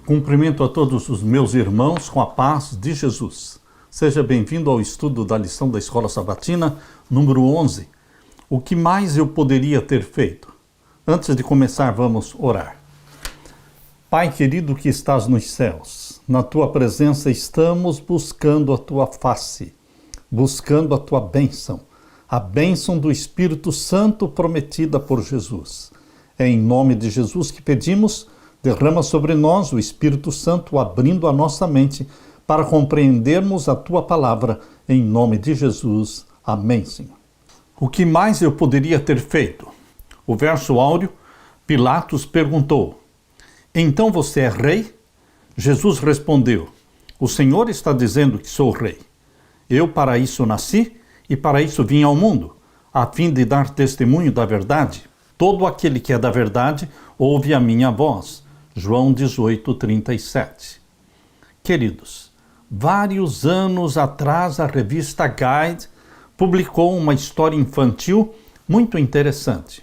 Cumprimento a todos os meus irmãos com a paz de Jesus. Seja bem-vindo ao estudo da lição da Escola Sabatina, número 11. O que mais eu poderia ter feito? Antes de começar, vamos orar. Pai querido que estás nos céus, na tua presença estamos buscando a tua face, buscando a tua bênção, a bênção do Espírito Santo prometida por Jesus. É em nome de Jesus que pedimos. Derrama sobre nós o Espírito Santo, abrindo a nossa mente para compreendermos a Tua palavra, em nome de Jesus. Amém, Senhor. O que mais eu poderia ter feito? O verso áureo, Pilatos perguntou: então você é rei? Jesus respondeu: o Senhor está dizendo que sou rei. Eu para isso nasci e para isso vim ao mundo, a fim de dar testemunho da verdade. Todo aquele que é da verdade ouve a minha voz. João 18:37. Queridos, vários anos atrás a revista Guide publicou uma história infantil muito interessante.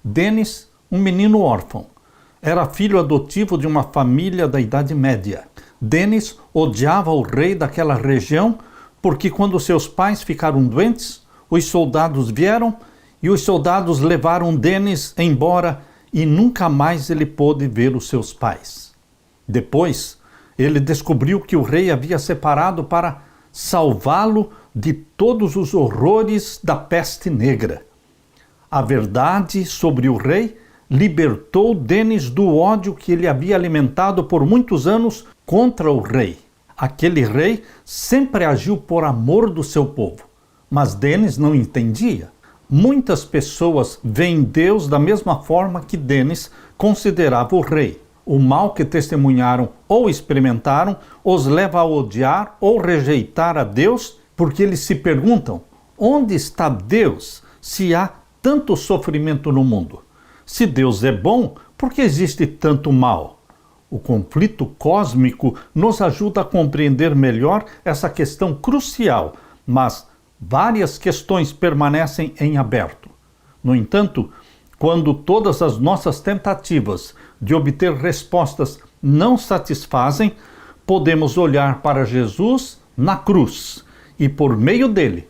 Dennis, um menino órfão, era filho adotivo de uma família da Idade Média. Dennis odiava o rei daquela região porque quando seus pais ficaram doentes, os soldados vieram e os soldados levaram Dennis embora e nunca mais ele pôde ver os seus pais. Depois, ele descobriu que o rei havia separado para salvá-lo de todos os horrores da peste negra. A verdade sobre o rei libertou Dennis do ódio que ele havia alimentado por muitos anos contra o rei. Aquele rei sempre agiu por amor do seu povo, mas Dennis não entendia. Muitas pessoas veem Deus da mesma forma que Dennis considerava o rei. O mal que testemunharam ou experimentaram os leva a odiar ou rejeitar a Deus, porque eles se perguntam: onde está Deus se há tanto sofrimento no mundo? Se Deus é bom, por que existe tanto mal? O conflito cósmico nos ajuda a compreender melhor essa questão crucial, mas várias questões permanecem em aberto. No entanto, quando todas as nossas tentativas de obter respostas não satisfazem, podemos olhar para Jesus na cruz e, por meio dele,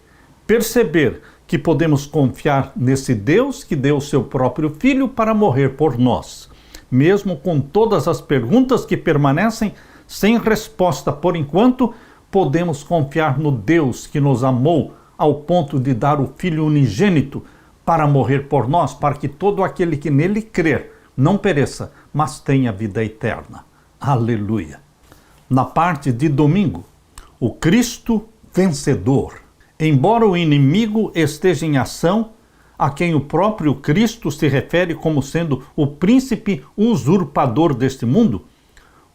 perceber que podemos confiar nesse Deus que deu seu próprio Filho para morrer por nós. Mesmo com todas as perguntas que permanecem sem resposta por enquanto, podemos confiar no Deus que nos amou ao ponto de dar o Filho unigênito para morrer por nós, para que todo aquele que nele crer não pereça, mas tenha vida eterna. Aleluia! Na parte de domingo, o Cristo vencedor. Embora o inimigo esteja em ação, a quem o próprio Cristo se refere como sendo o príncipe usurpador deste mundo,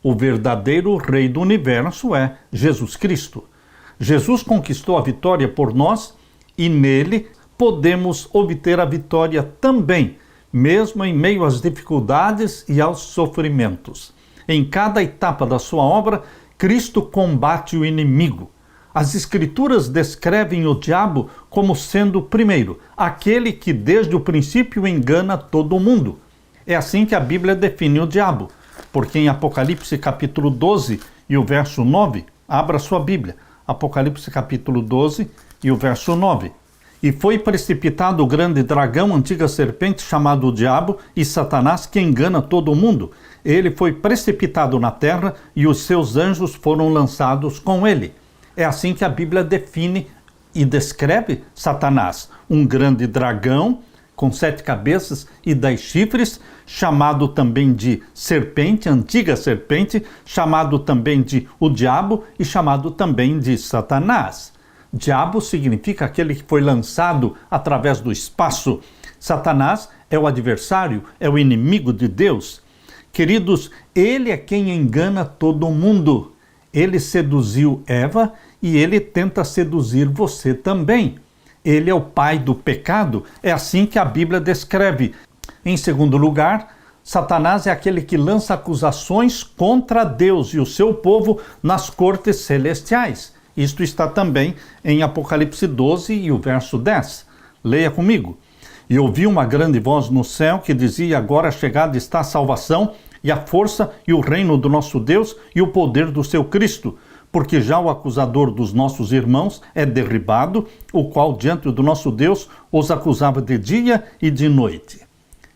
o verdadeiro rei do universo é Jesus Cristo. Jesus conquistou a vitória por nós e nele podemos obter a vitória também, mesmo em meio às dificuldades e aos sofrimentos. Em cada etapa da sua obra, Cristo combate o inimigo. As Escrituras descrevem o diabo como sendo, primeiro, aquele que desde o princípio engana todo mundo. É assim que a Bíblia define o diabo, porque em Apocalipse capítulo 12 e o verso 9, abra sua Bíblia, Apocalipse capítulo 12 e o verso 9. E foi precipitado o grande dragão, antiga serpente, chamado o Diabo e Satanás, que engana todo o mundo. Ele foi precipitado na terra e os seus anjos foram lançados com ele. É assim que a Bíblia define e descreve Satanás, um grande dragão com 7 cabeças e 10 chifres, chamado também de serpente, antiga serpente, chamado também de o diabo e chamado também de Satanás. Diabo significa aquele que foi lançado através do espaço. Satanás é o adversário, é o inimigo de Deus. Queridos, ele é quem engana todo mundo. Ele seduziu Eva e ele tenta seduzir você também. Ele é o pai do pecado, é assim que a Bíblia descreve. Em segundo lugar, Satanás é aquele que lança acusações contra Deus e o seu povo nas cortes celestiais. Isto está também em Apocalipse 12 e o verso 10. Leia comigo. E ouvi uma grande voz no céu que dizia: agora chegada está a salvação e a força e o reino do nosso Deus e o poder do seu Cristo. Porque já o acusador dos nossos irmãos é derribado, o qual diante do nosso Deus os acusava de dia e de noite.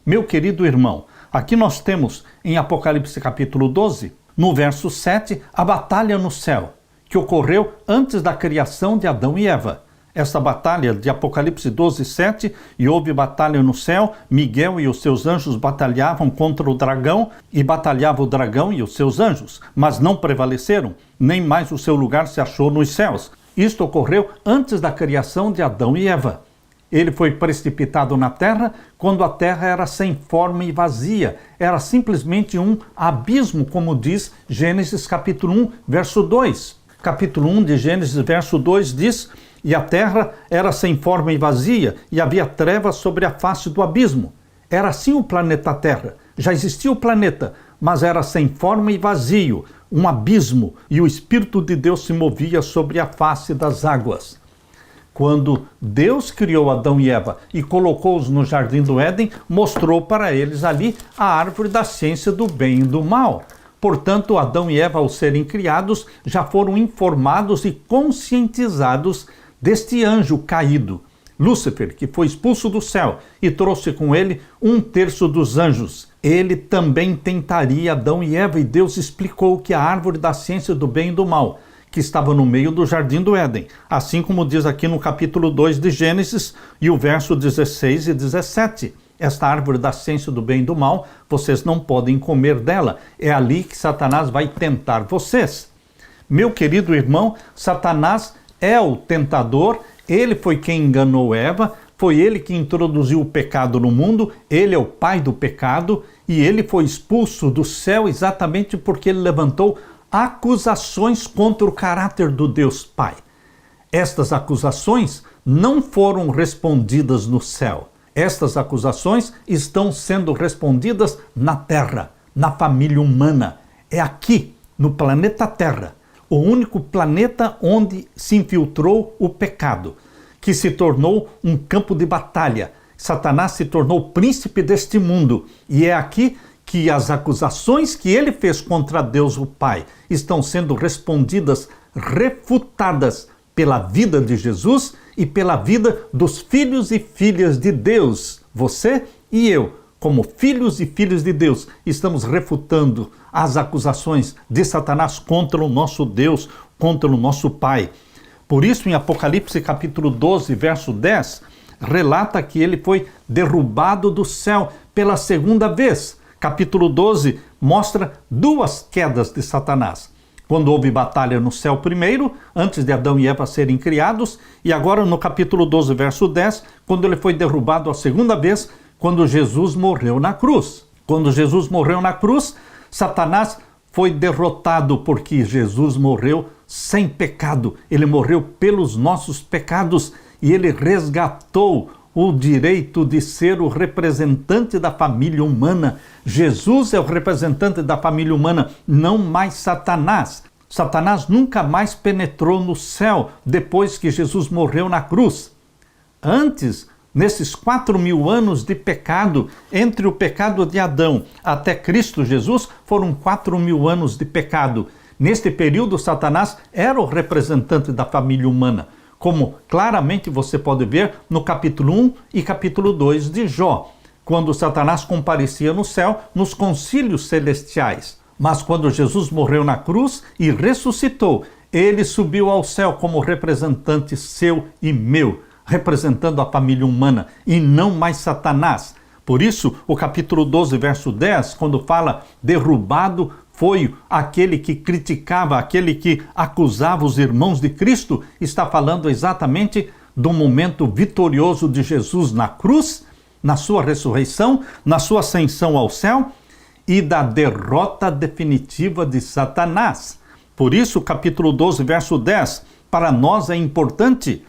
Meu querido irmão, aqui nós temos em Apocalipse capítulo 12, no verso 7, a batalha no céu, que ocorreu antes da criação de Adão e Eva. Esta batalha de Apocalipse 12, 7, e houve batalha no céu, Miguel e os seus anjos batalhavam contra o dragão, e batalhava o dragão e os seus anjos, mas não prevaleceram, nem mais o seu lugar se achou nos céus. Isto ocorreu antes da criação de Adão e Eva. Ele foi precipitado na terra quando a terra era sem forma e vazia, era simplesmente um abismo, como diz Gênesis capítulo 1, verso 2. Capítulo 1 de Gênesis, verso 2 diz: e a terra era sem forma e vazia, e havia trevas sobre a face do abismo. Era assim o planeta Terra. Já existia o planeta, mas era sem forma e vazio, um abismo, e o Espírito de Deus se movia sobre a face das águas. Quando Deus criou Adão e Eva e colocou-os no jardim do Éden, mostrou para eles ali a árvore da ciência do bem e do mal. Portanto, Adão e Eva, ao serem criados, já foram informados e conscientizados deste anjo caído, Lúcifer, que foi expulso do céu e trouxe com ele 1/3 dos anjos. Ele também tentaria Adão e Eva, e Deus explicou que a árvore da ciência do bem e do mal, que estava no meio do jardim do Éden, assim como diz aqui no capítulo 2 de Gênesis e o verso 16 e 17. Esta árvore da ciência do bem e do mal, vocês não podem comer dela. É ali que Satanás vai tentar vocês. Meu querido irmão, Satanás é o tentador, ele foi quem enganou Eva, foi ele que introduziu o pecado no mundo, ele é o pai do pecado, e ele foi expulso do céu exatamente porque ele levantou acusações contra o caráter do Deus Pai. Estas acusações não foram respondidas no céu. Estas acusações estão sendo respondidas na terra, na família humana. É aqui, no planeta Terra, o único planeta onde se infiltrou o pecado, que se tornou um campo de batalha. Satanás se tornou príncipe deste mundo, e é aqui que as acusações que ele fez contra Deus o Pai estão sendo respondidas, refutadas pela vida de Jesus e pela vida dos filhos e filhas de Deus. Você e eu, como filhos e filhas de Deus, estamos refutando as acusações de Satanás contra o nosso Deus, contra o nosso Pai. Por isso, em Apocalipse capítulo 12, verso 10, relata que ele foi derrubado do céu pela segunda vez. Capítulo 12 mostra 2 quedas de Satanás. Quando houve batalha no céu primeiro, antes de Adão e Eva serem criados, e agora no capítulo 12, verso 10, quando ele foi derrubado a segunda vez, quando Jesus morreu na cruz. Quando Jesus morreu na cruz, Satanás foi derrotado porque Jesus morreu sem pecado. Ele morreu pelos nossos pecados e ele resgatou o direito de ser o representante da família humana. Jesus é o representante da família humana, não mais Satanás. Satanás nunca mais penetrou no céu depois que Jesus morreu na cruz. Antes, nesses 4.000 anos de pecado, entre o pecado de Adão até Cristo Jesus, foram 4.000 anos de pecado. Neste período, Satanás era o representante da família humana, como claramente você pode ver no capítulo 1 e capítulo 2 de Jó, quando Satanás comparecia no céu nos concílios celestiais. Mas quando Jesus morreu na cruz e ressuscitou, ele subiu ao céu como representante seu e meu, representando a família humana e não mais Satanás. Por isso, o capítulo 12, verso 10, quando fala derrubado foi aquele que criticava, aquele que acusava os irmãos de Cristo, está falando exatamente do momento vitorioso de Jesus na cruz, na sua ressurreição, na sua ascensão ao céu e da derrota definitiva de Satanás. Por isso, capítulo 12, verso 10, para nós é importante.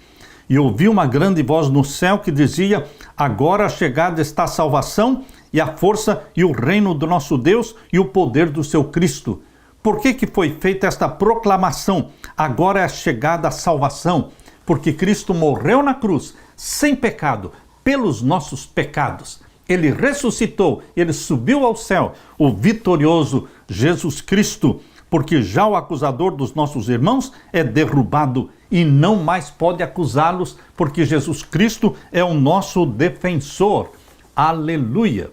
E ouvi uma grande voz no céu que dizia: agora chegada está a salvação e a força e o reino do nosso Deus e o poder do seu Cristo. Por que foi feita esta proclamação? Agora é chegada a salvação, porque Cristo morreu na cruz, sem pecado, pelos nossos pecados. Ele ressuscitou, ele subiu ao céu, o vitorioso Jesus Cristo, porque já o acusador dos nossos irmãos é derrubado e não mais pode acusá-los, porque Jesus Cristo é o nosso defensor. Aleluia!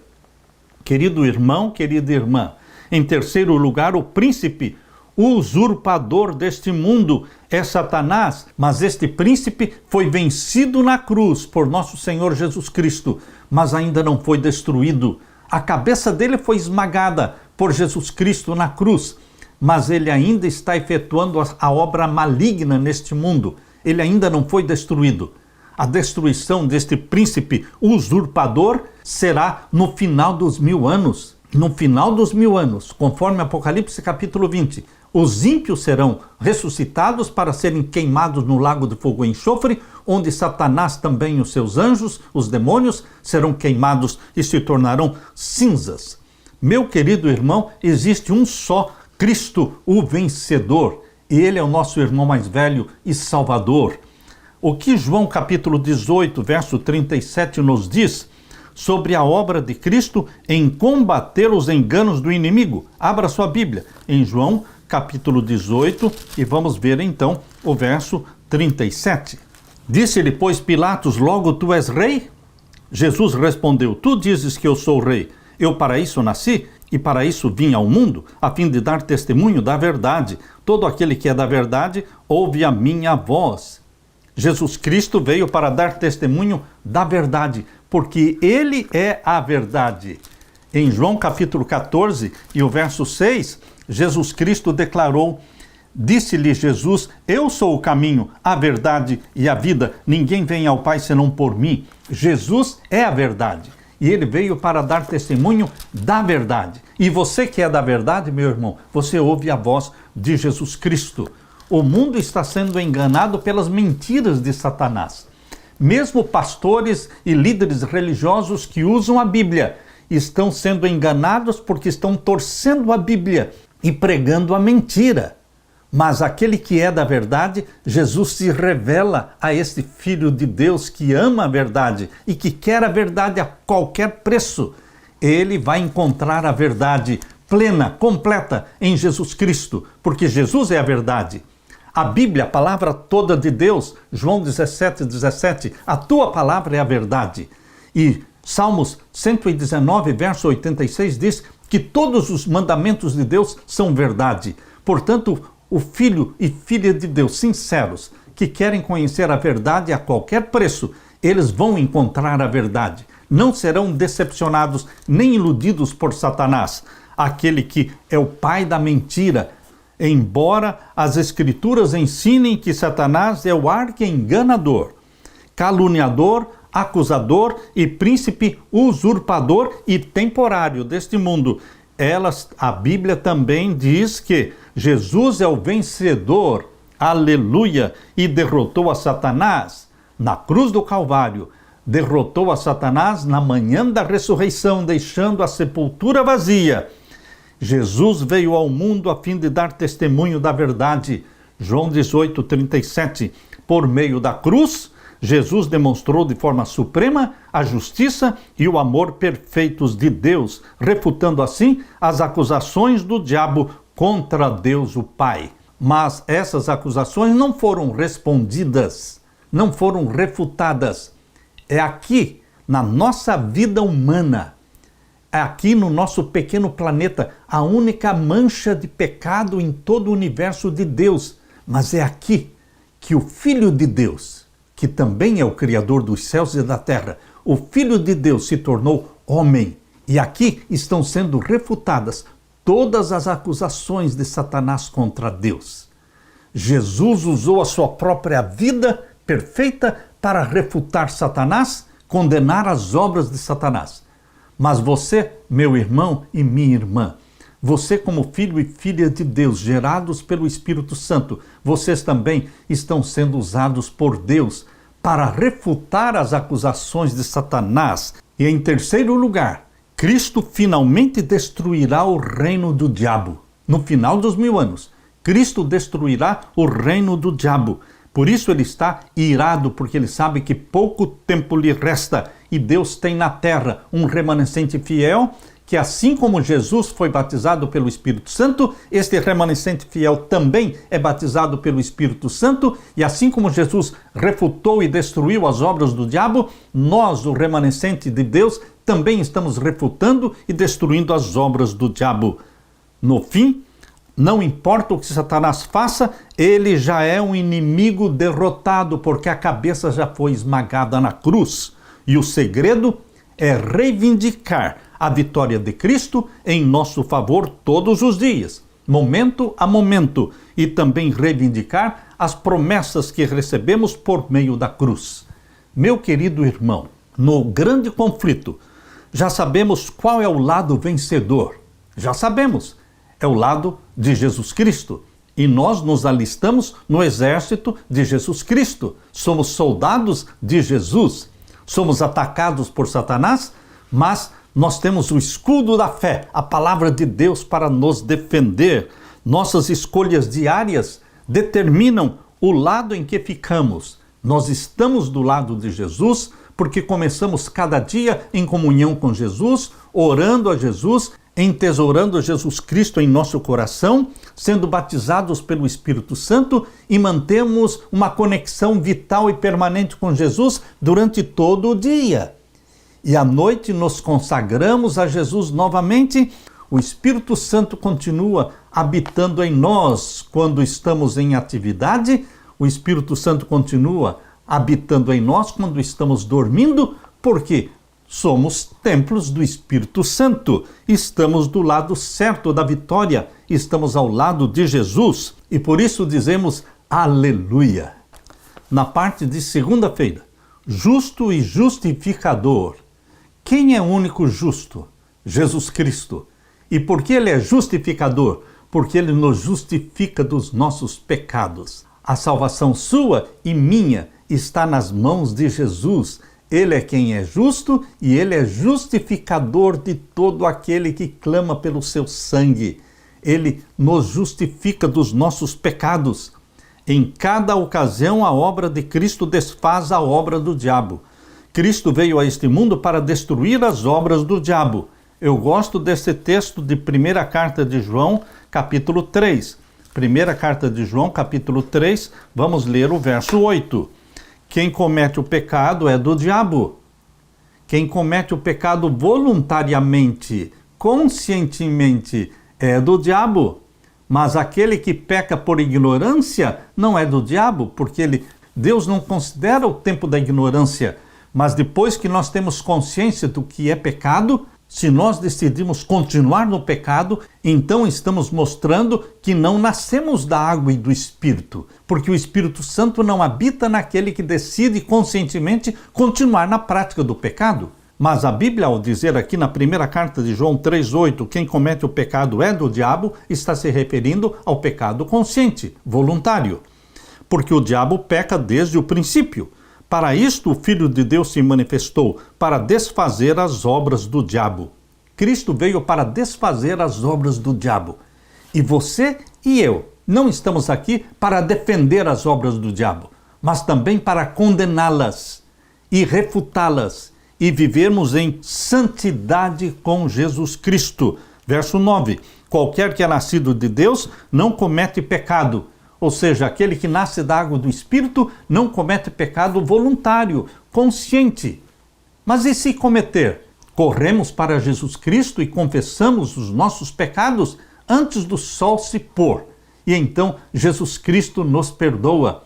Querido irmão, querida irmã, em terceiro lugar, o príncipe usurpador deste mundo é Satanás, mas este príncipe foi vencido na cruz por nosso Senhor Jesus Cristo, mas ainda não foi destruído. A cabeça dele foi esmagada por Jesus Cristo na cruz, mas ele ainda está efetuando a obra maligna neste mundo. Ele ainda não foi destruído. A destruição deste príncipe usurpador será no final dos 1000 anos. No final dos 1000 anos, conforme Apocalipse capítulo 20, os ímpios serão ressuscitados para serem queimados no lago de fogo e enxofre, onde Satanás também e os seus anjos, os demônios, serão queimados e se tornarão cinzas. Meu querido irmão, existe um só Cristo, o vencedor. Ele é o nosso irmão mais velho e salvador. O que João capítulo 18, verso 37 nos diz sobre a obra de Cristo em combater os enganos do inimigo? Abra sua Bíblia em João capítulo 18 e vamos ver então o verso 37. Disse-lhe, pois, Pilatos, logo tu és rei? Jesus respondeu, tu dizes que eu sou rei. Eu para isso nasci e para isso vim ao mundo, a fim de dar testemunho da verdade. Todo aquele que é da verdade ouve a minha voz. Jesus Cristo veio para dar testemunho da verdade, porque ele é a verdade. Em João capítulo 14 e o verso 6, Jesus Cristo declarou, disse-lhe Jesus, eu sou o caminho, a verdade e a vida. Ninguém vem ao Pai senão por mim. Jesus é a verdade. E ele veio para dar testemunho da verdade. E você que é da verdade, meu irmão, você ouve a voz de Jesus Cristo. O mundo está sendo enganado pelas mentiras de Satanás. Mesmo pastores e líderes religiosos que usam a Bíblia estão sendo enganados porque estão torcendo a Bíblia e pregando a mentira. Mas aquele que é da verdade, Jesus se revela a este Filho de Deus que ama a verdade e que quer a verdade a qualquer preço. Ele vai encontrar a verdade plena, completa em Jesus Cristo, porque Jesus é a verdade. A Bíblia, a palavra toda de Deus, João 17:17, a tua palavra é a verdade. E Salmos 119, verso 86 diz que todos os mandamentos de Deus são verdade. Portanto, o filho e filha de Deus sinceros, que querem conhecer a verdade a qualquer preço, eles vão encontrar a verdade. Não serão decepcionados nem iludidos por Satanás, aquele que é o pai da mentira. Embora as Escrituras ensinem que Satanás é o arqui-enganador, caluniador, acusador e príncipe usurpador e temporário deste mundo, a Bíblia também diz que Jesus é o vencedor, aleluia, e derrotou a Satanás na cruz do Calvário. Derrotou a Satanás na manhã da ressurreição, deixando a sepultura vazia. Jesus veio ao mundo a fim de dar testemunho da verdade. João 18:37. Por meio da cruz, Jesus demonstrou de forma suprema a justiça e o amor perfeitos de Deus, refutando assim as acusações do diabo contra Deus o Pai. Mas essas acusações não foram respondidas, não foram refutadas. É aqui, na nossa vida humana, aqui no nosso pequeno planeta, a única mancha de pecado em todo o universo de Deus. Mas é aqui que o Filho de Deus, que também é o Criador dos céus e da terra, o Filho de Deus se tornou homem. E aqui estão sendo refutadas todas as acusações de Satanás contra Deus. Jesus usou a sua própria vida perfeita para refutar Satanás, condenar as obras de Satanás. Mas você, meu irmão e minha irmã, você como filho e filha de Deus, gerados pelo Espírito Santo, vocês também estão sendo usados por Deus para refutar as acusações de Satanás. E em terceiro lugar, Cristo finalmente destruirá o reino do diabo. No final dos 1000 anos, Cristo destruirá o reino do diabo. Por isso ele está irado, porque ele sabe que pouco tempo lhe resta e Deus tem na terra um remanescente fiel, que assim como Jesus foi batizado pelo Espírito Santo, este remanescente fiel também é batizado pelo Espírito Santo, e assim como Jesus refutou e destruiu as obras do diabo, nós, o remanescente de Deus, também estamos refutando e destruindo as obras do diabo. No fim, não importa o que Satanás faça, ele já é um inimigo derrotado, porque a cabeça já foi esmagada na cruz. E o segredo é reivindicar a vitória de Cristo em nosso favor todos os dias, momento a momento, e também reivindicar as promessas que recebemos por meio da cruz. Meu querido irmão, no grande conflito, já sabemos qual é o lado vencedor. Já sabemos. É o lado de Jesus Cristo. E nós nos alistamos no exército de Jesus Cristo. Somos soldados de Jesus. Somos atacados por Satanás, mas nós temos o escudo da fé, a palavra de Deus para nos defender. Nossas escolhas diárias determinam o lado em que ficamos. Nós estamos do lado de Jesus porque começamos cada dia em comunhão com Jesus, orando a Jesus, entesourando Jesus Cristo em nosso coração, sendo batizados pelo Espírito Santo e mantemos uma conexão vital e permanente com Jesus durante todo o dia. E à noite nos consagramos a Jesus novamente. O Espírito Santo continua habitando em nós quando estamos em atividade. O Espírito Santo continua habitando em nós quando estamos dormindo, porque somos templos do Espírito Santo. Estamos do lado certo da vitória. Estamos ao lado de Jesus. E por isso dizemos aleluia. Na parte de segunda-feira, justo e justificador. Quem é o único justo? Jesus Cristo. E por que ele é justificador? Porque ele nos justifica dos nossos pecados. A salvação sua e minha está nas mãos de Jesus. Ele é quem é justo e ele é justificador de todo aquele que clama pelo seu sangue. Ele nos justifica dos nossos pecados. Em cada ocasião, a obra de Cristo desfaz a obra do diabo. Cristo veio a este mundo para destruir as obras do diabo. Eu gosto desse texto de 1ª Carta de João, capítulo 3. 1ª Carta de João, capítulo 3, vamos ler o verso 8. Quem comete o pecado é do diabo. Quem comete o pecado voluntariamente, conscientemente, é do diabo. Mas aquele que peca por ignorância não é do diabo, porque Deus não considera o tempo da ignorância. Mas depois que nós temos consciência do que é pecado, se nós decidimos continuar no pecado, então estamos mostrando que não nascemos da água e do Espírito, porque o Espírito Santo não habita naquele que decide conscientemente continuar na prática do pecado. Mas a Bíblia, ao dizer aqui na 1ª Carta de João 3,8, quem comete o pecado é do diabo, está se referindo ao pecado consciente, voluntário. Porque o diabo peca desde o princípio. Para isto o Filho de Deus se manifestou, para desfazer as obras do diabo. Cristo veio para desfazer as obras do diabo. E você e eu não estamos aqui para defender as obras do diabo, mas também para condená-las e refutá-las e vivermos em santidade com Jesus Cristo. Verso 9. Qualquer que é nascido de Deus não comete pecado. Ou seja, aquele que nasce da água do Espírito não comete pecado voluntário, consciente. Mas e se cometer? Corremos para Jesus Cristo e confessamos os nossos pecados antes do sol se pôr. E então Jesus Cristo nos perdoa.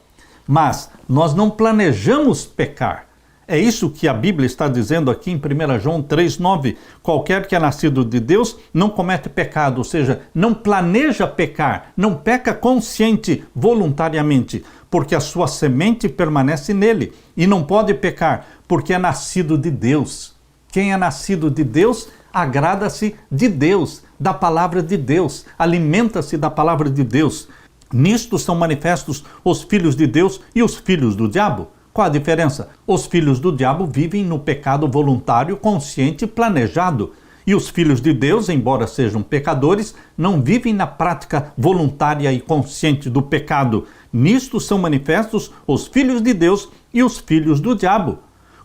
Mas nós não planejamos pecar. É isso que a Bíblia está dizendo aqui em 1 João 3,9. Qualquer que é nascido de Deus não comete pecado, ou seja, não planeja pecar, não peca consciente, voluntariamente, porque a sua semente permanece nele e não pode pecar, porque é nascido de Deus. Quem é nascido de Deus agrada-se de Deus, da palavra de Deus, alimenta-se da palavra de Deus. Nisto são manifestos os filhos de Deus e os filhos do diabo. Qual a diferença? Os filhos do diabo vivem no pecado voluntário, consciente e planejado. E os filhos de Deus, embora sejam pecadores, não vivem na prática voluntária e consciente do pecado. Nisto são manifestos os filhos de Deus e os filhos do diabo.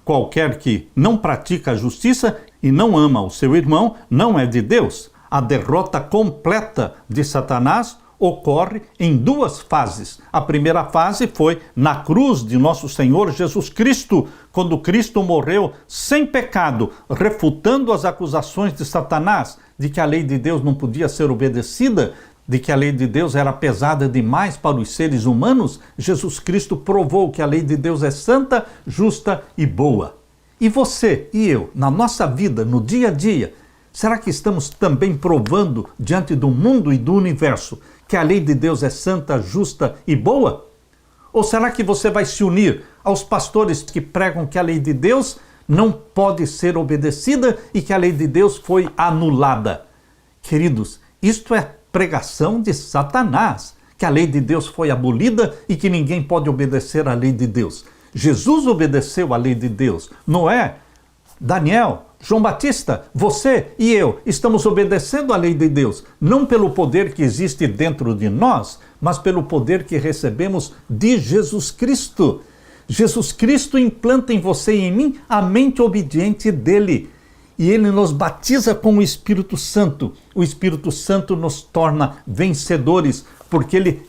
Qualquer que não pratica a justiça e não ama o seu irmão, não é de Deus. A derrota completa de Satanás ocorre em duas fases. A primeira fase foi na cruz de nosso Senhor Jesus Cristo, quando Cristo morreu sem pecado, refutando as acusações de Satanás de que a lei de Deus não podia ser obedecida, de que a lei de Deus era pesada demais para os seres humanos. Jesus Cristo provou que a lei de Deus é santa, justa e boa. E você e eu, na nossa vida, no dia a dia, será que estamos também provando diante do mundo e do universo que a lei de Deus é santa, justa e boa? Ou será que você vai se unir aos pastores que pregam que a lei de Deus não pode ser obedecida e que a lei de Deus foi anulada? Queridos, isto é pregação de Satanás, que a lei de Deus foi abolida e que ninguém pode obedecer à lei de Deus. Jesus obedeceu à lei de Deus. Noé, Daniel, João Batista, você e eu estamos obedecendo à lei de Deus, não pelo poder que existe dentro de nós, mas pelo poder que recebemos de Jesus Cristo. Jesus Cristo implanta em você e em mim a mente obediente dele. E ele nos batiza com o Espírito Santo. O Espírito Santo nos torna vencedores, porque ele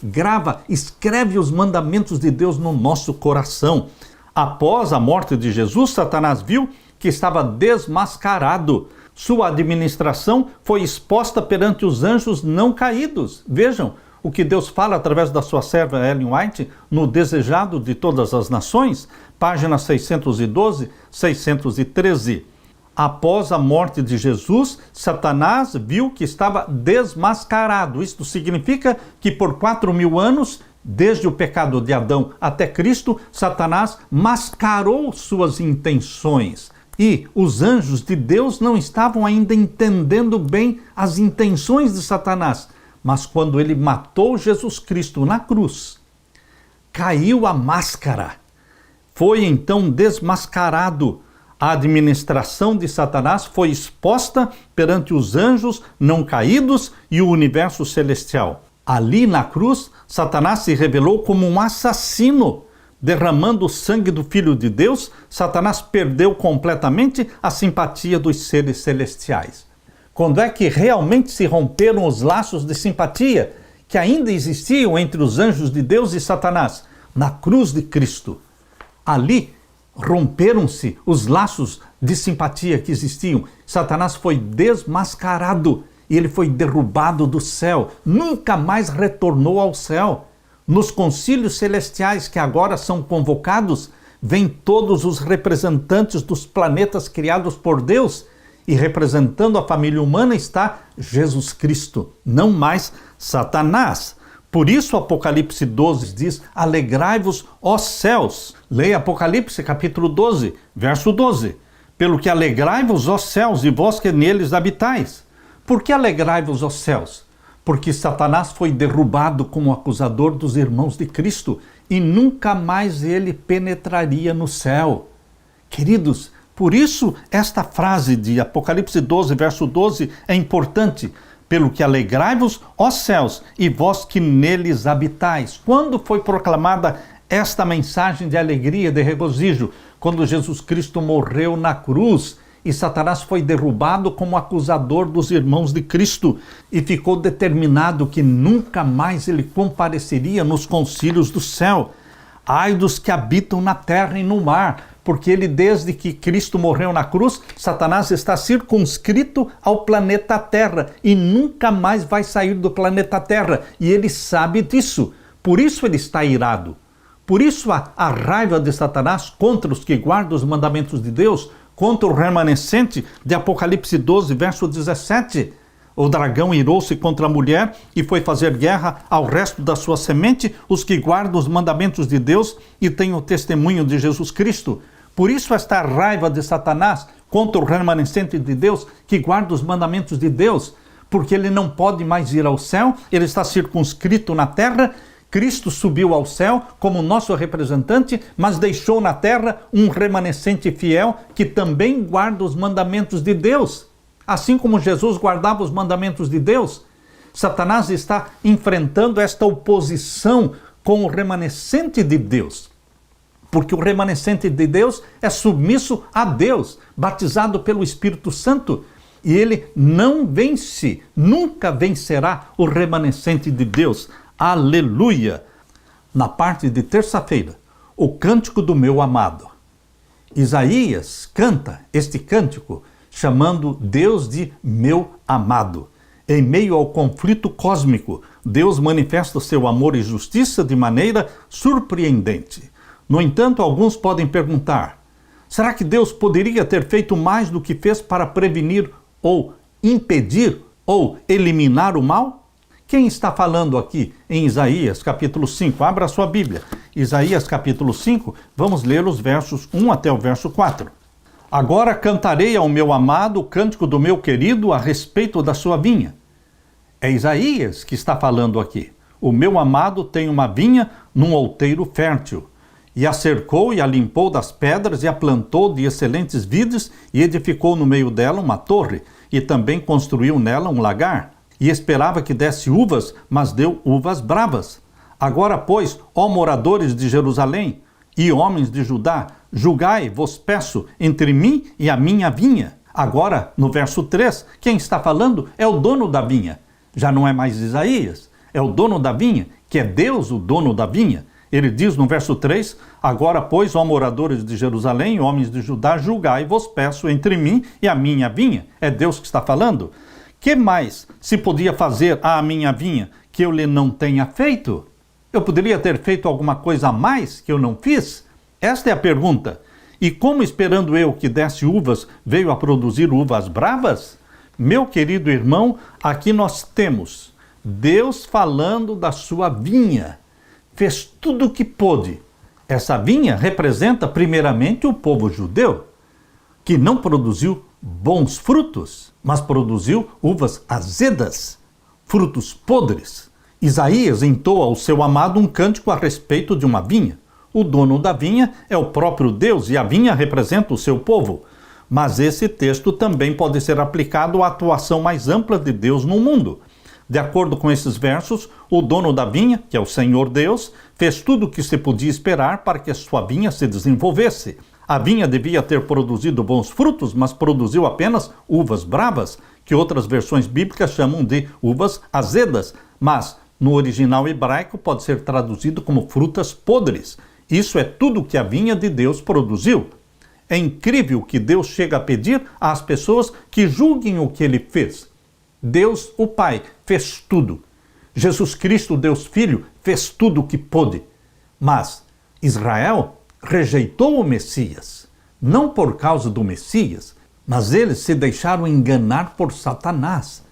escreve os mandamentos de Deus no nosso coração. Após a morte de Jesus, Satanás viu que estava desmascarado. Sua administração foi exposta perante os anjos não caídos. Vejam o que Deus fala através da sua serva Ellen White no Desejado de Todas as Nações, páginas 612, 613. Após a morte de Jesus, Satanás viu que estava desmascarado. Isto significa que por 4.000 anos, desde o pecado de Adão até Cristo, Satanás mascarou suas intenções. E os anjos de Deus não estavam ainda entendendo bem as intenções de Satanás. Mas quando ele matou Jesus Cristo na cruz, caiu a máscara. Foi então desmascarado. A administração de Satanás foi exposta perante os anjos não caídos e o universo celestial. Ali na cruz, Satanás se revelou como um assassino. Derramando o sangue do Filho de Deus, Satanás perdeu completamente a simpatia dos seres celestiais. Quando é que realmente se romperam os laços de simpatia que ainda existiam entre os anjos de Deus e Satanás? Na cruz de Cristo. Ali romperam-se os laços de simpatia que existiam. Satanás foi desmascarado e ele foi derrubado do céu. Nunca mais retornou ao céu. Nos concílios celestiais que agora são convocados, vêm todos os representantes dos planetas criados por Deus, e representando a família humana está Jesus Cristo, não mais Satanás. Por isso Apocalipse 12 diz: alegrai-vos, ó céus. Leia Apocalipse capítulo 12, verso 12. Pelo que alegrai-vos, ó céus, e vós que neles habitais. Por que alegrai-vos, ó céus? Porque Satanás foi derrubado como acusador dos irmãos de Cristo e nunca mais ele penetraria no céu. Queridos, por isso esta frase de Apocalipse 12, verso 12 é importante. Pelo que alegrai-vos, ó céus, e vós que neles habitais. Quando foi proclamada esta mensagem de alegria, de regozijo? Quando Jesus Cristo morreu na cruz e Satanás foi derrubado como acusador dos irmãos de Cristo e ficou determinado que nunca mais ele compareceria nos concílios do céu. Ai dos que habitam na terra e no mar, porque ele, desde que Cristo morreu na cruz, Satanás está circunscrito ao planeta Terra e nunca mais vai sair do planeta Terra. E ele sabe disso, por isso ele está irado. Por isso a raiva de Satanás contra os que guardam os mandamentos de Deus, contra o remanescente de Apocalipse 12, verso 17. O dragão irou-se contra a mulher e foi fazer guerra ao resto da sua semente, os que guardam os mandamentos de Deus e têm o testemunho de Jesus Cristo. Por isso esta raiva de Satanás contra o remanescente de Deus, que guarda os mandamentos de Deus, porque ele não pode mais ir ao céu, ele está circunscrito na terra. Cristo subiu ao céu como nosso representante, mas deixou na terra um remanescente fiel que também guarda os mandamentos de Deus. Assim como Jesus guardava os mandamentos de Deus, Satanás está enfrentando esta oposição com o remanescente de Deus. Porque o remanescente de Deus é submisso a Deus, batizado pelo Espírito Santo. E ele não vence, nunca vencerá o remanescente de Deus. Aleluia! Na parte de terça-feira, o cântico do meu amado. Isaías canta este cântico chamando Deus de meu amado. Em meio ao conflito cósmico, Deus manifesta seu amor e justiça de maneira surpreendente. No entanto, alguns podem perguntar: será que Deus poderia ter feito mais do que fez para prevenir ou impedir ou eliminar o mal? Quem está falando aqui em Isaías capítulo 5? Abra a sua Bíblia. Isaías capítulo 5, vamos ler os versos 1 até o verso 4. Agora cantarei ao meu amado o cântico do meu querido a respeito da sua vinha. É Isaías que está falando aqui. O meu amado tem uma vinha num outeiro fértil, e a cercou e a limpou das pedras e a plantou de excelentes vides e edificou no meio dela uma torre e também construiu nela um lagar e esperava que desse uvas, mas deu uvas bravas. Agora, pois, ó moradores de Jerusalém e homens de Judá, julgai, vos peço, entre mim e a minha vinha. Agora, no verso 3, quem está falando é o dono da vinha. Já não é mais Isaías, é o dono da vinha, que é Deus o dono da vinha. Ele diz no verso 3, agora, pois, ó moradores de Jerusalém, homens de Judá, julgai, vos peço, entre mim e a minha vinha. É Deus que está falando. Que mais se podia fazer à minha vinha que eu lhe não tenha feito? Eu poderia ter feito alguma coisa a mais que eu não fiz? Esta é a pergunta. E como, esperando eu que desse uvas, veio a produzir uvas bravas? Meu querido irmão, aqui nós temos Deus falando da sua vinha. Fez tudo o que pôde. Essa vinha representa primeiramente o povo judeu, que não produziu bons frutos, mas produziu uvas azedas, frutos podres. Isaías entoa ao seu amado um cântico a respeito de uma vinha. O dono da vinha é o próprio Deus e a vinha representa o seu povo. Mas esse texto também pode ser aplicado à atuação mais ampla de Deus no mundo. De acordo com esses versos, o dono da vinha, que é o Senhor Deus, fez tudo o que se podia esperar para que a sua vinha se desenvolvesse. A vinha devia ter produzido bons frutos, mas produziu apenas uvas bravas, que outras versões bíblicas chamam de uvas azedas, mas no original hebraico pode ser traduzido como frutas podres. Isso é tudo que a vinha de Deus produziu. É incrível que Deus chega a pedir às pessoas que julguem o que ele fez. Deus, o Pai, fez tudo. Jesus Cristo, Deus Filho, fez tudo o que pôde. Mas Israel rejeitou o Messias. Não por causa do Messias, mas eles se deixaram enganar por Satanás.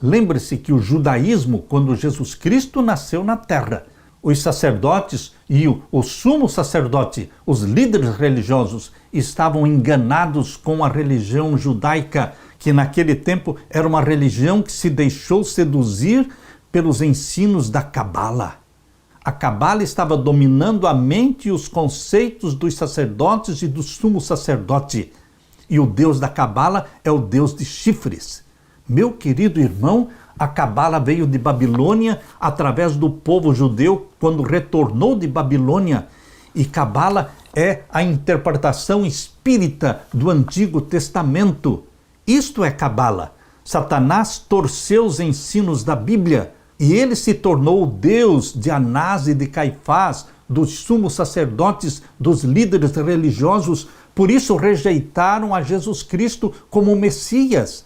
Lembre-se que o judaísmo, quando Jesus Cristo nasceu na terra, os sacerdotes e o sumo sacerdote, os líderes religiosos, estavam enganados com a religião judaica, que naquele tempo era uma religião que se deixou seduzir pelos ensinos da Cabala. A Cabala estava dominando a mente e os conceitos dos sacerdotes e do sumo sacerdote. E o Deus da Cabala é o Deus de chifres. Meu querido irmão, a Cabala veio de Babilônia através do povo judeu quando retornou de Babilônia. E Cabala é a interpretação espírita do Antigo Testamento. Isto é Cabala. Satanás torceu os ensinos da Bíblia e ele se tornou o Deus de Anás e de Caifás, dos sumos sacerdotes, dos líderes religiosos. Por isso rejeitaram a Jesus Cristo como o Messias.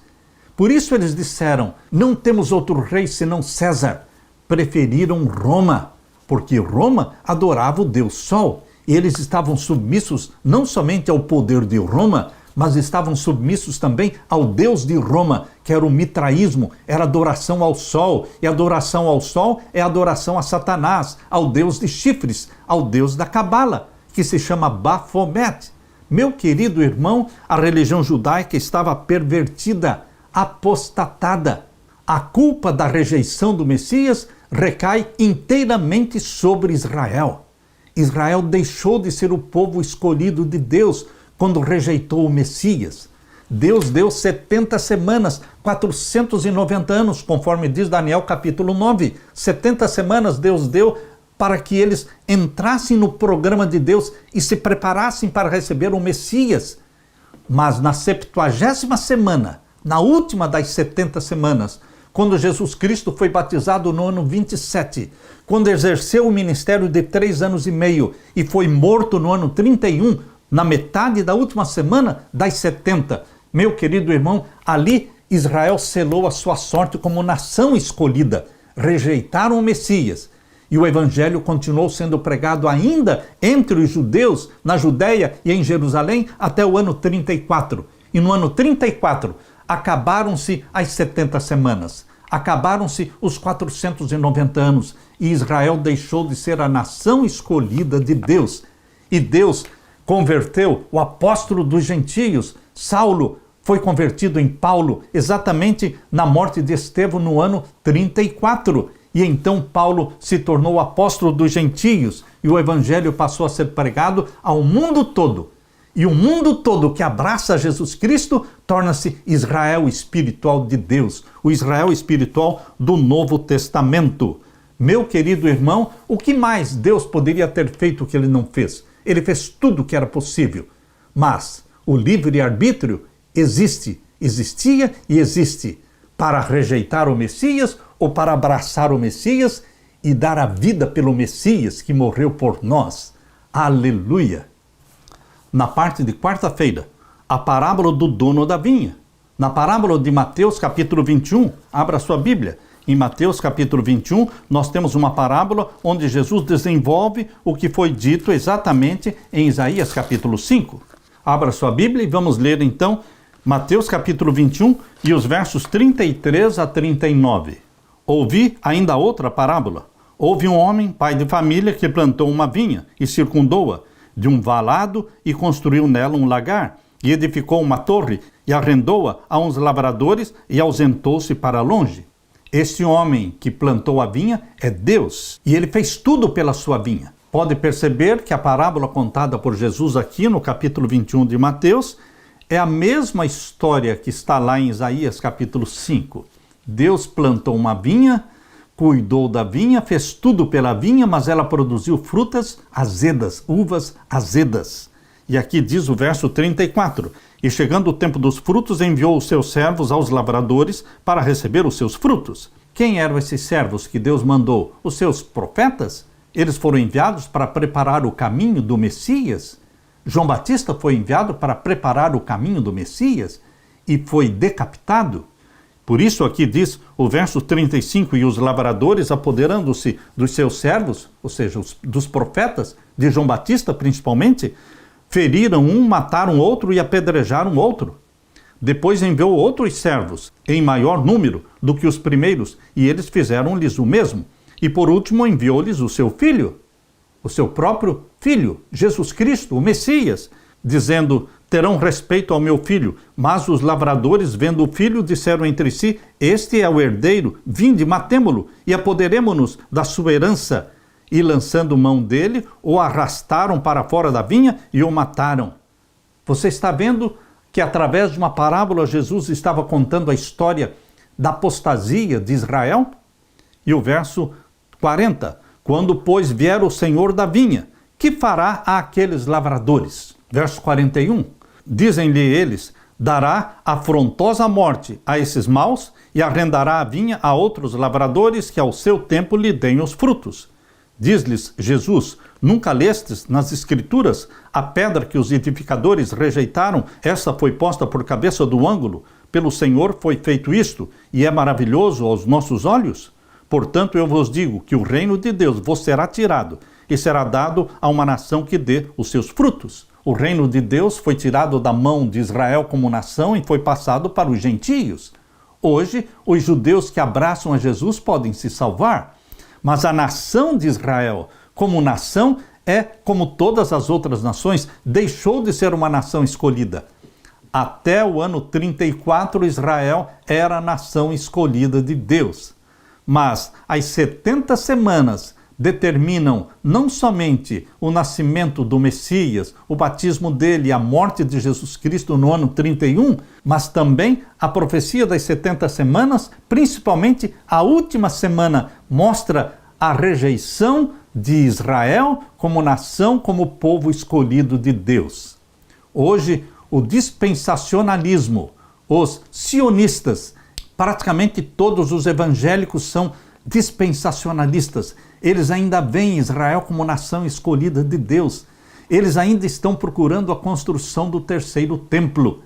Por isso eles disseram, não temos outro rei senão César. Preferiram Roma, porque Roma adorava o Deus Sol. E eles estavam submissos não somente ao poder de Roma, mas estavam submissos também ao Deus de Roma, que era o mitraísmo, era adoração ao Sol. E adoração ao Sol é adoração a Satanás, ao Deus de chifres, ao Deus da Cabala, que se chama Baphomet. Meu querido irmão, a religião judaica estava pervertida, apostatada. A culpa da rejeição do Messias recai inteiramente sobre Israel. Israel deixou de ser o povo escolhido de Deus quando rejeitou o Messias. Deus deu 70 semanas, 490 anos, conforme diz Daniel capítulo 9. 70 semanas Deus deu para que eles entrassem no programa de Deus e se preparassem para receber o Messias. Mas na 70ª semana, na última das 70 semanas, quando Jesus Cristo foi batizado no ano 27, quando exerceu o ministério de 3 anos e meio e foi morto no ano 31, na metade da última semana das 70, meu querido irmão, ali Israel selou a sua sorte como nação escolhida. Rejeitaram o Messias. E o evangelho continuou sendo pregado ainda entre os judeus, na Judéia e em Jerusalém, até o ano 34. E no ano 34, acabaram-se as 70 semanas. Acabaram-se os 490 anos. E Israel deixou de ser a nação escolhida de Deus. E Deus converteu o apóstolo dos gentios, Saulo, foi convertido em Paulo, exatamente na morte de Estevão no ano 34. E então Paulo se tornou apóstolo dos gentios e o evangelho passou a ser pregado ao mundo todo. E o mundo todo que abraça Jesus Cristo torna-se Israel espiritual de Deus, o Israel espiritual do Novo Testamento. Meu querido irmão, o que mais Deus poderia ter feito que ele não fez? Ele fez tudo o que era possível. Mas o livre-arbítrio existia e existe para rejeitar o Messias ou para abraçar o Messias e dar a vida pelo Messias que morreu por nós. Aleluia! Na parte de quarta-feira, a parábola do dono da vinha. Na parábola de Mateus capítulo 21, abra sua Bíblia. Em Mateus capítulo 21, nós temos uma parábola onde Jesus desenvolve o que foi dito exatamente em Isaías capítulo 5. Abra sua Bíblia e vamos ler então Mateus capítulo 21 e os versos 33 a 39. Ouvi ainda outra parábola. Houve um homem, pai de família, que plantou uma vinha e circundou-a de um valado e construiu nela um lagar, e edificou uma torre e arrendou-a a uns lavradores e ausentou-se para longe. Este homem que plantou a vinha é Deus, e ele fez tudo pela sua vinha. Pode perceber que a parábola contada por Jesus aqui no capítulo 21 de Mateus é a mesma história que está lá em Isaías capítulo 5. Deus plantou uma vinha, cuidou da vinha, fez tudo pela vinha, mas ela produziu frutas azedas, uvas azedas. E aqui diz o verso 34, e chegando o tempo dos frutos, enviou os seus servos aos lavradores para receber os seus frutos. Quem eram esses servos que Deus mandou? Os seus profetas? Eles foram enviados para preparar o caminho do Messias. João Batista foi enviado para preparar o caminho do Messias e foi decapitado. Por isso aqui diz o verso 35, e os lavradores, apoderando-se dos seus servos, ou seja, dos profetas, de João Batista principalmente, feriram um, mataram outro e apedrejaram outro. Depois enviou outros servos, em maior número do que os primeiros, e eles fizeram-lhes o mesmo. E por último enviou-lhes o seu filho, o seu próprio filho, Jesus Cristo, o Messias, dizendo: terão respeito ao meu filho. Mas os lavradores, vendo o filho, disseram entre si: este é o herdeiro, vinde, matemo-lo, e apoderemo-nos da sua herança. E lançando mão dele, o arrastaram para fora da vinha e o mataram. Você está vendo que através de uma parábola Jesus estava contando a história da apostasia de Israel? E o verso 40, quando, pois, vier o Senhor da vinha, que fará àqueles lavradores? Verso 41, dizem-lhe eles: dará afrontosa morte a esses maus e arrendará a vinha a outros lavradores que ao seu tempo lhe deem os frutos. Diz-lhes Jesus: nunca lestes nas Escrituras a pedra que os edificadores rejeitaram? Essa foi posta por cabeça do ângulo. Pelo Senhor foi feito isto, e é maravilhoso aos nossos olhos? Portanto, eu vos digo que o reino de Deus vos será tirado e será dado a uma nação que dê os seus frutos. O reino de Deus foi tirado da mão de Israel como nação e foi passado para os gentios. Hoje, os judeus que abraçam a Jesus podem se salvar. Mas a nação de Israel, como nação, é como todas as outras nações, deixou de ser uma nação escolhida. Até o ano 34, Israel era a nação escolhida de Deus. Mas as 70 semanas determinam não somente o nascimento do Messias, o batismo dele e a morte de Jesus Cristo no ano 31, mas também a profecia das 70 semanas, principalmente a última semana, mostra a rejeição de Israel como nação, como povo escolhido de Deus. Hoje, o dispensacionalismo, os sionistas, praticamente todos os evangélicos são dispensacionalistas. Eles ainda veem Israel como nação escolhida de Deus. Eles ainda estão procurando a construção do terceiro templo.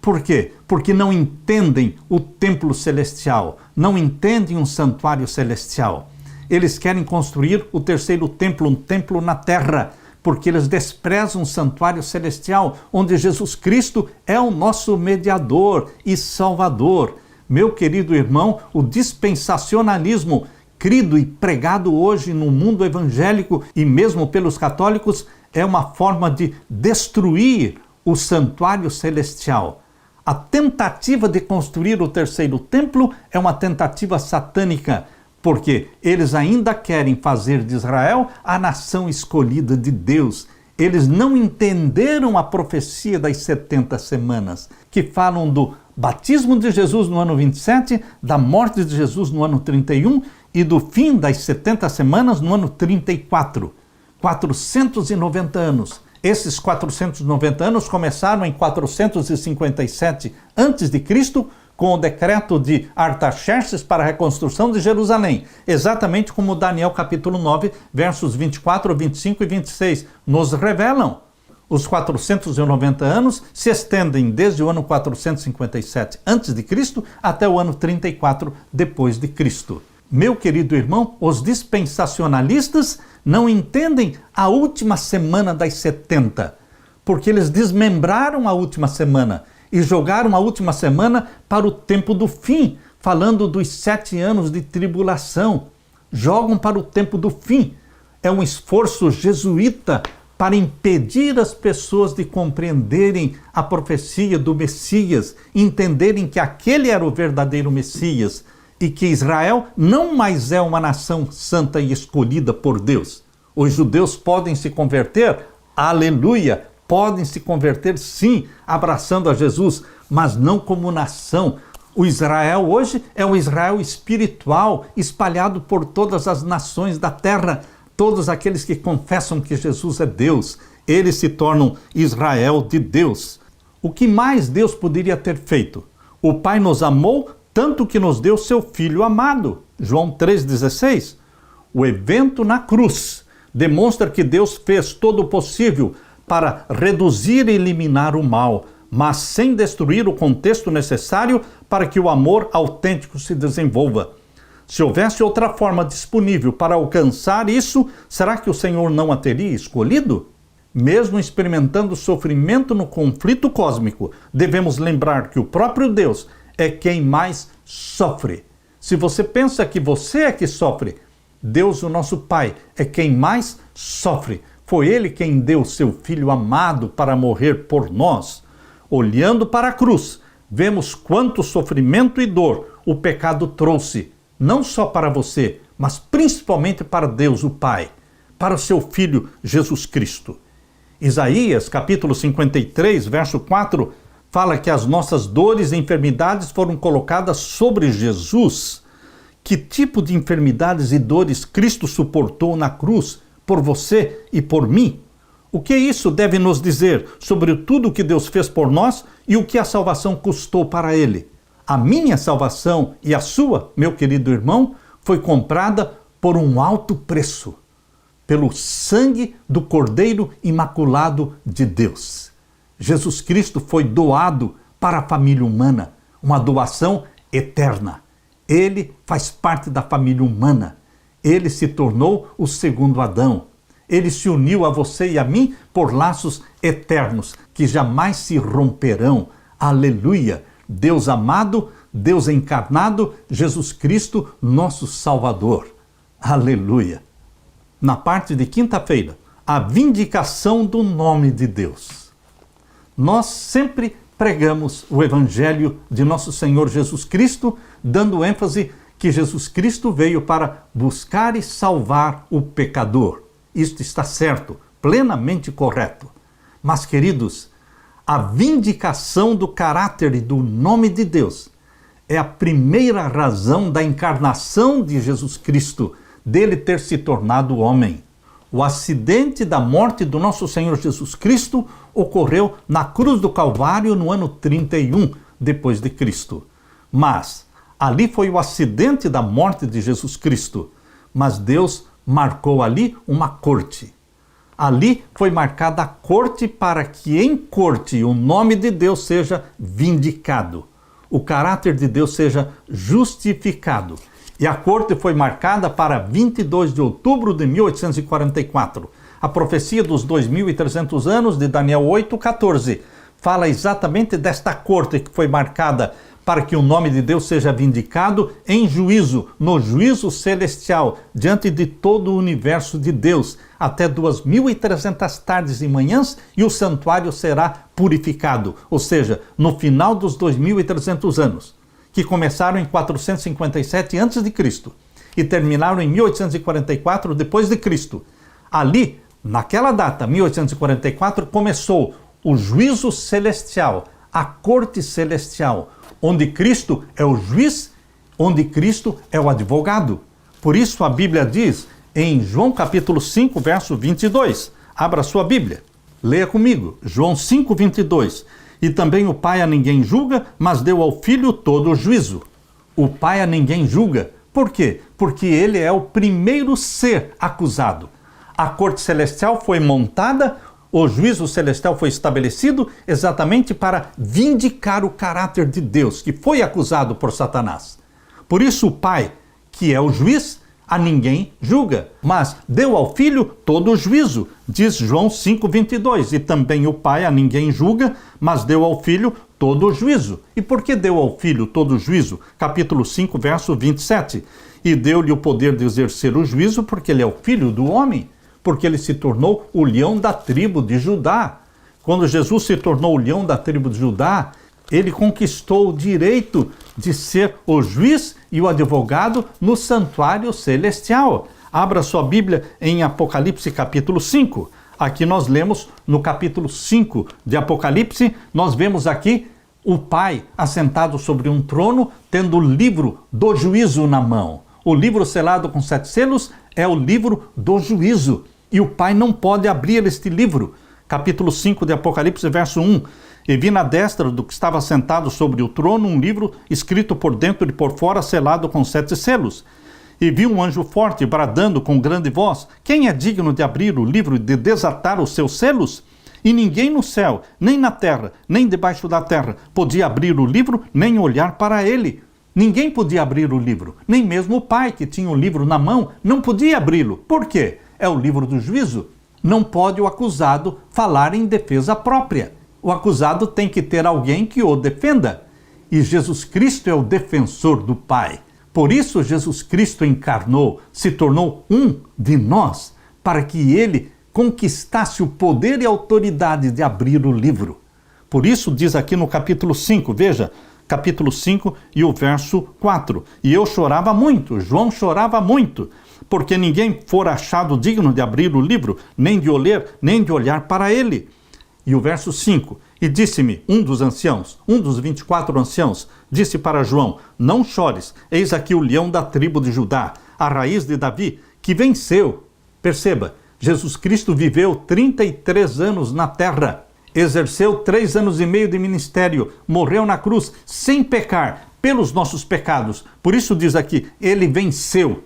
Por quê? Porque não entendem o templo celestial, não entendem um santuário celestial. Eles querem construir o terceiro templo, um templo na terra, porque eles desprezam o santuário celestial, onde Jesus Cristo é o nosso mediador e salvador. Meu querido irmão, o dispensacionalismo, crido e pregado hoje no mundo evangélico e mesmo pelos católicos, é uma forma de destruir o santuário celestial. A tentativa de construir o terceiro templo é uma tentativa satânica, porque eles ainda querem fazer de Israel a nação escolhida de Deus. Eles não entenderam a profecia das 70 semanas, que falam do batismo de Jesus no ano 27, da morte de Jesus no ano 31 e do fim das 70 semanas no ano 34. 490 anos. Esses 490 anos começaram em 457 a.C., com o decreto de Artaxerxes para a reconstrução de Jerusalém, exatamente como Daniel capítulo 9, versos 24, 25 e 26 nos revelam. Os 490 anos se estendem desde o ano 457 a.C. até o ano 34 depois de Cristo. Meu querido irmão, os dispensacionalistas não entendem a última semana das 70, porque eles desmembraram a última semana e jogaram a última semana para o tempo do fim, falando dos 7 anos de tribulação. Jogam para o tempo do fim. É um esforço jesuíta para impedir as pessoas de compreenderem a profecia do Messias, entenderem que aquele era o verdadeiro Messias e que Israel não mais é uma nação santa e escolhida por Deus. Os judeus podem se converter, aleluia, podem se converter sim, abraçando a Jesus, mas não como nação. O Israel hoje é um Israel espiritual, espalhado por todas as nações da terra. Todos aqueles que confessam que Jesus é Deus, eles se tornam Israel de Deus. O que mais Deus poderia ter feito? O Pai nos amou tanto que nos deu seu Filho amado. João 3,16. O evento na cruz demonstra que Deus fez todo o possível para reduzir e eliminar o mal, mas sem destruir o contexto necessário para que o amor autêntico se desenvolva. Se houvesse outra forma disponível para alcançar isso, será que o Senhor não a teria escolhido? Mesmo experimentando sofrimento no conflito cósmico, devemos lembrar que o próprio Deus é quem mais sofre. Se você pensa que você é que sofre, Deus, o nosso Pai, é quem mais sofre. Foi Ele quem deu seu Filho amado para morrer por nós. Olhando para a cruz, vemos quanto sofrimento e dor o pecado trouxe, não só para você, mas principalmente para Deus, o Pai, para o seu Filho Jesus Cristo. Isaías, capítulo 53, verso 4, fala que as nossas dores e enfermidades foram colocadas sobre Jesus. Que tipo de enfermidades e dores Cristo suportou na cruz por você e por mim? O que isso deve nos dizer sobre tudo o que Deus fez por nós e o que a salvação custou para Ele? A minha salvação e a sua, meu querido irmão, foi comprada por um alto preço, pelo sangue do Cordeiro Imaculado de Deus. Jesus Cristo foi doado para a família humana, uma doação eterna. Ele faz parte da família humana. Ele se tornou o segundo Adão. Ele se uniu a você e a mim por laços eternos, que jamais se romperão. Aleluia! Deus amado, Deus encarnado, Jesus Cristo, nosso Salvador. Aleluia! Na parte de quinta-feira, a vindicação do nome de Deus. Nós sempre pregamos o Evangelho de nosso Senhor Jesus Cristo, dando ênfase que Jesus Cristo veio para buscar e salvar o pecador. Isto está certo, plenamente correto. Mas, queridos, a vindicação do caráter e do nome de Deus é a primeira razão da encarnação de Jesus Cristo, dele ter se tornado homem. O acidente da morte do nosso Senhor Jesus Cristo ocorreu na cruz do Calvário no ano 31 depois de Cristo. Mas ali foi o acidente da morte de Jesus Cristo. Mas Deus marcou ali uma corte. Ali foi marcada a corte para que em corte o nome de Deus seja vindicado. O caráter de Deus seja justificado. E a corte foi marcada para 22 de outubro de 1844. A profecia dos 2.300 anos de Daniel 8,14 fala exatamente desta corte que foi marcada para que o nome de Deus seja vindicado em juízo, no juízo celestial, diante de todo o universo de Deus, até 2.300 tardes e manhãs, e o santuário será purificado, ou seja, no final dos 2.300 anos, que começaram em 457 a.C. e terminaram em 1844 depois de Cristo. Ali, naquela data, 1844, começou o juízo celestial, a corte celestial, onde Cristo é o juiz, onde Cristo é o advogado. Por isso a Bíblia diz em João capítulo 5, verso 22. Abra sua Bíblia, leia comigo, João 5, 22. E também o Pai a ninguém julga, mas deu ao Filho todo o juízo. O Pai a ninguém julga. Por quê? Porque ele é o primeiro ser acusado. A corte celestial foi montada, o juízo celestial foi estabelecido exatamente para vindicar o caráter de Deus, que foi acusado por Satanás. Por isso o Pai, que é o juiz, a ninguém julga, mas deu ao Filho todo o juízo, diz João 5,22. E também o Pai a ninguém julga, mas deu ao Filho todo o juízo. E por que deu ao Filho todo o juízo? Capítulo 5, verso 27. E deu-lhe o poder de exercer o juízo, porque ele é o Filho do homem, porque ele se tornou o leão da tribo de Judá. Quando Jesus se tornou o leão da tribo de Judá, ele conquistou o direito de ser o juiz e o advogado no santuário celestial. Abra sua Bíblia em Apocalipse capítulo 5. Aqui nós lemos no capítulo 5 de Apocalipse, nós vemos aqui o Pai assentado sobre um trono, tendo o livro do juízo na mão. O livro selado com 7 selos é o livro do juízo. E o Pai não pode abrir este livro. Capítulo 5 de Apocalipse, verso 1. E vi na destra do que estava sentado sobre o trono um livro escrito por dentro e por fora, selado com 7 selos. E vi um anjo forte bradando com grande voz: quem é digno de abrir o livro e de desatar os seus selos? E ninguém no céu, nem na terra, nem debaixo da terra, podia abrir o livro, nem olhar para ele. Ninguém podia abrir o livro, nem mesmo o Pai, que tinha o livro na mão, não podia abri-lo. Por quê? É o livro do juízo. Não pode o acusado falar em defesa própria. O acusado tem que ter alguém que o defenda. E Jesus Cristo é o defensor do Pai. Por isso Jesus Cristo encarnou, se tornou um de nós, para que ele conquistasse o poder e a autoridade de abrir o livro. Por isso diz aqui no capítulo 5, veja, capítulo 5 e o verso 4. E eu chorava muito, João chorava muito, porque ninguém fora achado digno de abrir o livro, nem de o ler, nem de olhar para ele. E o verso 5, e disse-me um dos anciãos, um dos 24 anciãos, disse para João: não chores, eis aqui o leão da tribo de Judá, a raiz de Davi, que venceu. Perceba, Jesus Cristo viveu 33 anos na terra, exerceu 3 anos e meio de ministério, morreu na cruz sem pecar, pelos nossos pecados. Por isso diz aqui, ele venceu,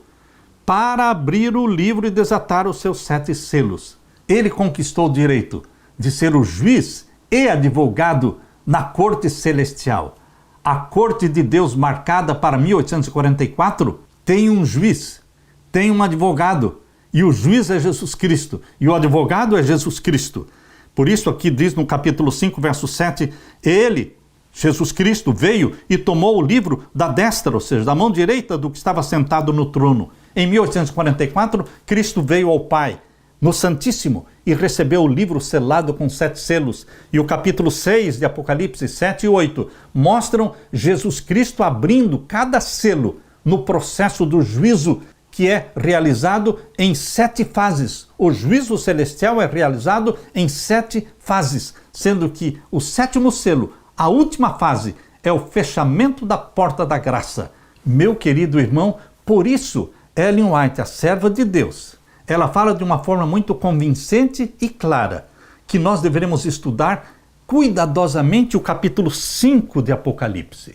para abrir o livro e desatar os seus 7 selos. Ele conquistou o direito de ser o juiz e advogado na corte celestial. A corte de Deus marcada para 1844 tem um juiz, tem um advogado, e o juiz é Jesus Cristo, e o advogado é Jesus Cristo. Por isso aqui diz no capítulo 5, verso 7, ele, Jesus Cristo, veio e tomou o livro da destra, ou seja, da mão direita do que estava sentado no trono. Em 1844, Cristo veio ao Pai, no Santíssimo, e recebeu o livro selado com 7 selos. E o capítulo 6 de Apocalipse 7 e 8 mostram Jesus Cristo abrindo cada selo no processo do juízo, que é realizado em 7 fases. O juízo celestial é realizado em 7 fases, sendo que o 7º selo, a última fase, é o fechamento da porta da graça. Meu querido irmão, por isso, Ellen White, a serva de Deus, ela fala de uma forma muito convincente e clara que nós deveremos estudar cuidadosamente o capítulo 5 de Apocalipse.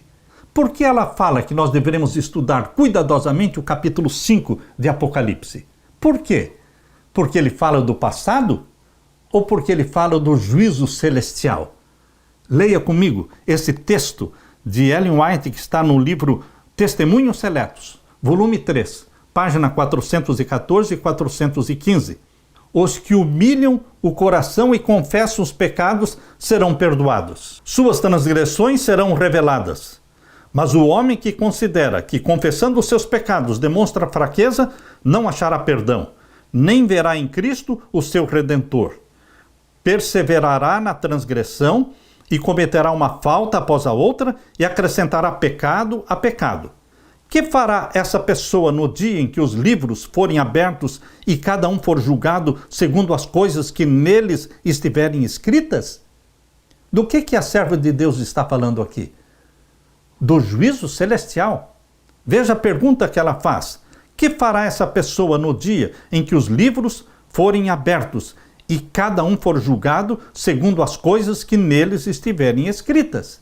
Por que ela fala que nós deveremos estudar cuidadosamente o capítulo 5 de Apocalipse? Por quê? Porque ele fala do passado ou porque ele fala do juízo celestial? Leia comigo esse texto de Ellen White que está no livro Testemunhos Seletos, volume 3, página 414 e 415. Os que humilham o coração e confessam os pecados serão perdoados. Suas transgressões serão reveladas. Mas o homem que considera que, confessando os seus pecados, demonstra fraqueza, não achará perdão, nem verá em Cristo o seu Redentor. Perseverará na transgressão e cometerá uma falta após a outra e acrescentará pecado a pecado. Que fará essa pessoa no dia em que os livros forem abertos e cada um for julgado segundo as coisas que neles estiverem escritas? Do que a serva de Deus está falando aqui? Do juízo celestial. Veja a pergunta que ela faz. Que fará essa pessoa no dia em que os livros forem abertos e cada um for julgado segundo as coisas que neles estiverem escritas?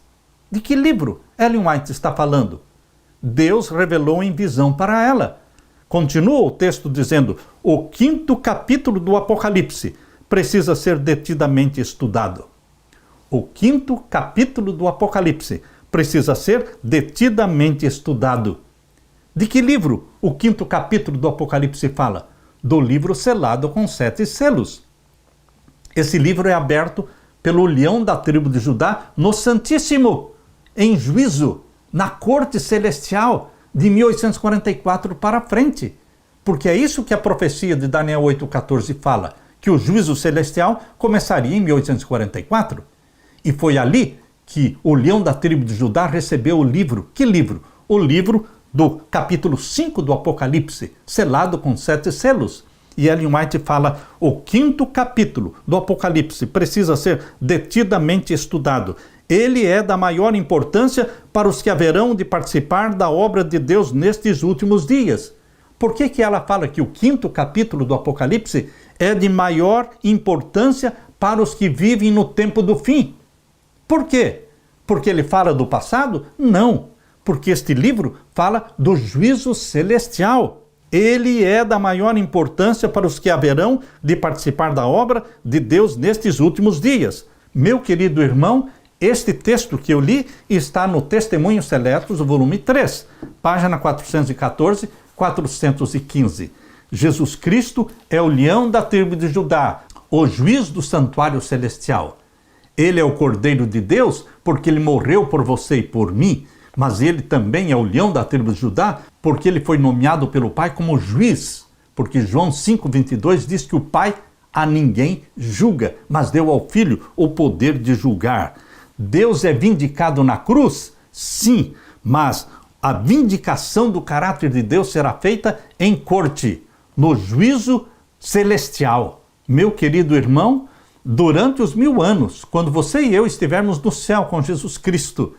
De que livro Ellen White está falando? Deus revelou em visão para ela. Continua o texto dizendo: o 5º capítulo do Apocalipse precisa ser detidamente estudado. O 5º capítulo do Apocalipse precisa ser detidamente estudado. De que livro o 5º capítulo do Apocalipse fala? Do livro selado com 7 selos. Esse livro é aberto pelo leão da tribo de Judá no Santíssimo, em juízo, na corte celestial de 1844 para frente. Porque é isso que a profecia de Daniel 8,14 fala, que o juízo celestial começaria em 1844. E foi ali que o leão da tribo de Judá recebeu o livro. Que livro? O livro do capítulo 5 do Apocalipse, selado com 7 selos. E Ellen White fala: o 5º capítulo do Apocalipse precisa ser detidamente estudado. Ele é da maior importância para os que haverão de participar da obra de Deus nestes últimos dias. Por que ela fala que o 5º capítulo do Apocalipse é de maior importância para os que vivem no tempo do fim? Por quê? Porque ele fala do passado? Não, porque este livro fala do juízo celestial. Ele é da maior importância para os que haverão de participar da obra de Deus nestes últimos dias. Meu querido irmão, este texto que eu li está no Testemunhos Seletos, volume 3, página 414, 415. Jesus Cristo é o leão da tribo de Judá, o juiz do santuário celestial. Ele é o Cordeiro de Deus porque ele morreu por você e por mim, mas ele também é o leão da tribo de Judá porque ele foi nomeado pelo Pai como juiz, porque João 5,22 diz que o Pai a ninguém julga, mas deu ao Filho o poder de julgar. Deus é vindicado na cruz? Sim, mas a vindicação do caráter de Deus será feita em corte, no juízo celestial. Meu querido irmão, durante os 1000 anos, quando você e eu estivermos no céu com Jesus Cristo,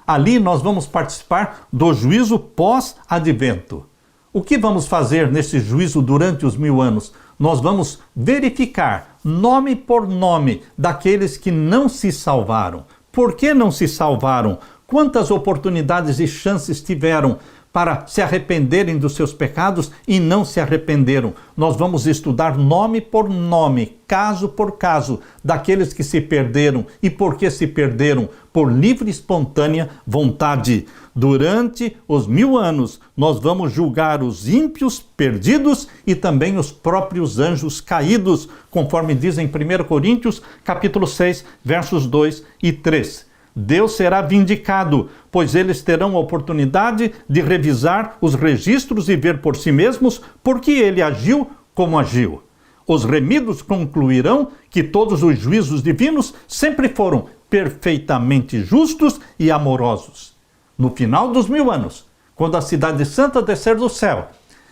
ali nós vamos participar do juízo pós-advento. O que vamos fazer nesse juízo durante os 1000 anos? Nós vamos verificar, nome por nome, daqueles que não se salvaram. Por que não se salvaram? Quantas oportunidades e chances tiveram para se arrependerem dos seus pecados e não se arrependeram? Nós vamos estudar nome por nome, caso por caso, daqueles que se perderam. E por que se perderam? Por livre e espontânea vontade. Durante os 1000 anos, nós vamos julgar os ímpios perdidos e também os próprios anjos caídos, conforme diz em 1 Coríntios, capítulo 6, versos 2 e 3. Deus será vindicado, pois eles terão a oportunidade de revisar os registros e ver por si mesmos por que ele agiu como agiu. Os remidos concluirão que todos os juízos divinos sempre foram perfeitamente justos e amorosos. No final dos 1000 anos, quando a cidade santa descer do céu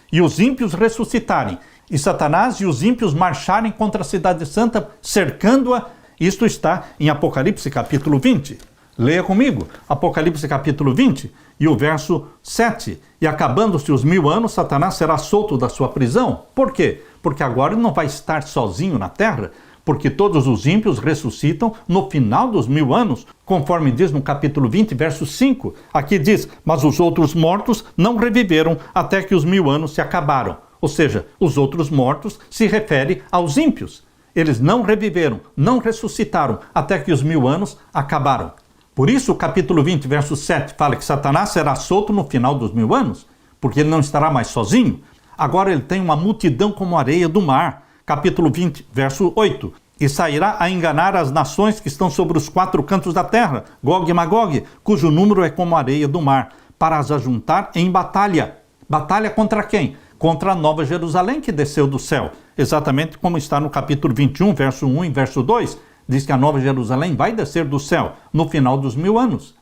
e os ímpios ressuscitarem, e Satanás e os ímpios marcharem contra a cidade santa, cercando-a. Isto está em Apocalipse capítulo 20. Leia comigo, Apocalipse capítulo 20 e o verso 7. E acabando-se os 1000 anos, Satanás será solto da sua prisão. Por quê? Porque agora ele não vai estar sozinho na terra, porque todos os ímpios ressuscitam no final dos 1000 anos, conforme diz no capítulo 20, verso 5. Aqui diz, mas os outros mortos não reviveram até que os 1000 anos se acabaram. Ou seja, os outros mortos se refere aos ímpios. Eles não reviveram, não ressuscitaram até que os 1000 anos acabaram. Por isso, o capítulo 20, verso 7, fala que Satanás será solto no final dos 1000 anos, porque ele não estará mais sozinho. Agora ele tem uma multidão como areia do mar. Capítulo 20, verso 8. E sairá a enganar as nações que estão sobre os 4 cantos da terra, Gog e Magog, cujo número é como a areia do mar, para as ajuntar em batalha. Batalha contra quem? Contra a Nova Jerusalém que desceu do céu. Exatamente como está no capítulo 21, verso 1 e verso 2. Diz que a Nova Jerusalém vai descer do céu no final dos 1000 anos.